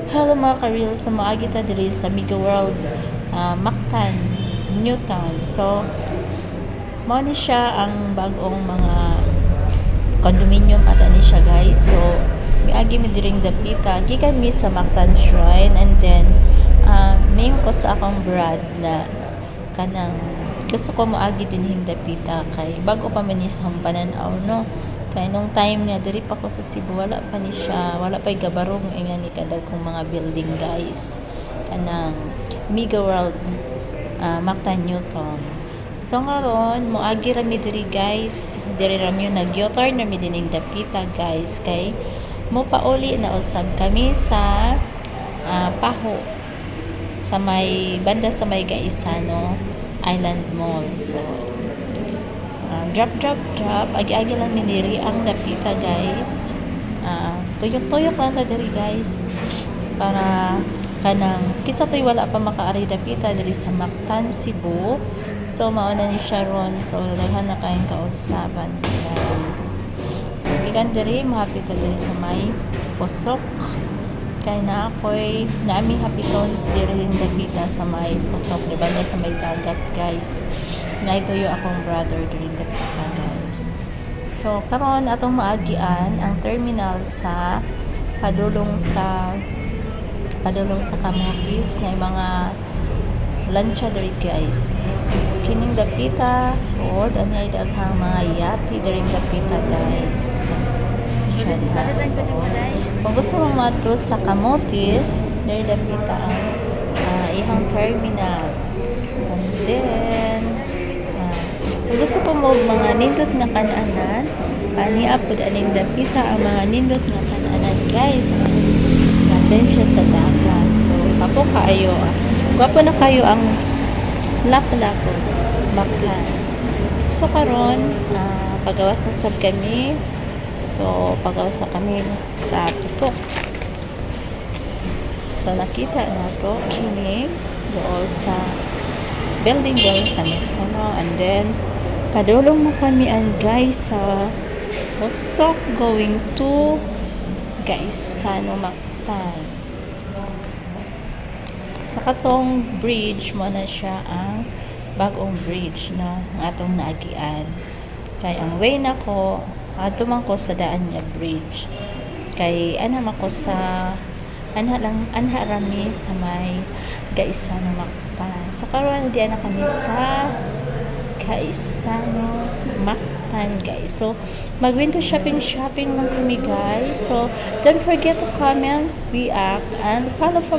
Hello mga ka-real sa maagi ta diri sa Mega World, Mactan, Newtown. So, mao ni siya ang bagong mga condominium at ani siya guys. So, miagi mi diring dapita gikan mi sa Mactan Shrine, and then mayon ko sa akong brad na kanang gusto ko moagi dinhing dapita kay bago pa man ni sa panan-aw no. Kaya nung time niya, diri pa ko sa Cebu, wala pa ni siya, wala pa'y gabarong nga ni kadag kong mga building guys. Kanang Mega World, Mactan Newton. So ngaron, moagi rami diri guys, diri rami yung nag-U-turn rami dining dapita guys, kay mo pauli na usab kami sa Paho, sa may, banda sa may Gaisano Island Mall. So, drop agi-agi lang miniri ang dapita guys. Tuyok-tuyok lang ta diri guys para kanang kisa toy wala pa makaari dapita diri sa Mactan, Cebu. So mauna ni siya ron, so daghan na kayong kausaban guys. So gikan diri mahapit ta diri sa may Pusok, kay na ako'y naami happy tones diri rin dapita sa may Pusok, di ba, sa may dagat guys. Naituyo akong brother during that time guys. So karon atong maagian ang terminal sa padulong sa Camotes na mga lancha diri guys. Kining dapita road ani ay daghang mga yati diri dapita guys. So, kung gusto mo mato sa Camotes, diri dapita ang ihang terminal. And then kung gusto po mo mga nindot nga kananan, niapod aning dapita ang mga nindot nga kananan guys. Natin siya sa dagat. So, papo kayo. Gwapo na kayo ang Lapu-Lapu, Mactan. So, karon pagawas na sab kami. So, pagawas na kami sa Pusok. So, nakita na to kini doon sa building doon sa Mepsano, and then padulong na kami ang guys sa Pusok going to Gaisano, Mactan. Sa katong bridge mo na siya ang bagong bridge na atong naagian. Kay ang way na ko ato man ko sa daan niya bridge. Kay anha rami sa may Gaisano, Mactan. So karon di na kami sa Gaisano, Mactan guys. So mag-window shopping lang kami guys. So don't forget to comment, react, and follow for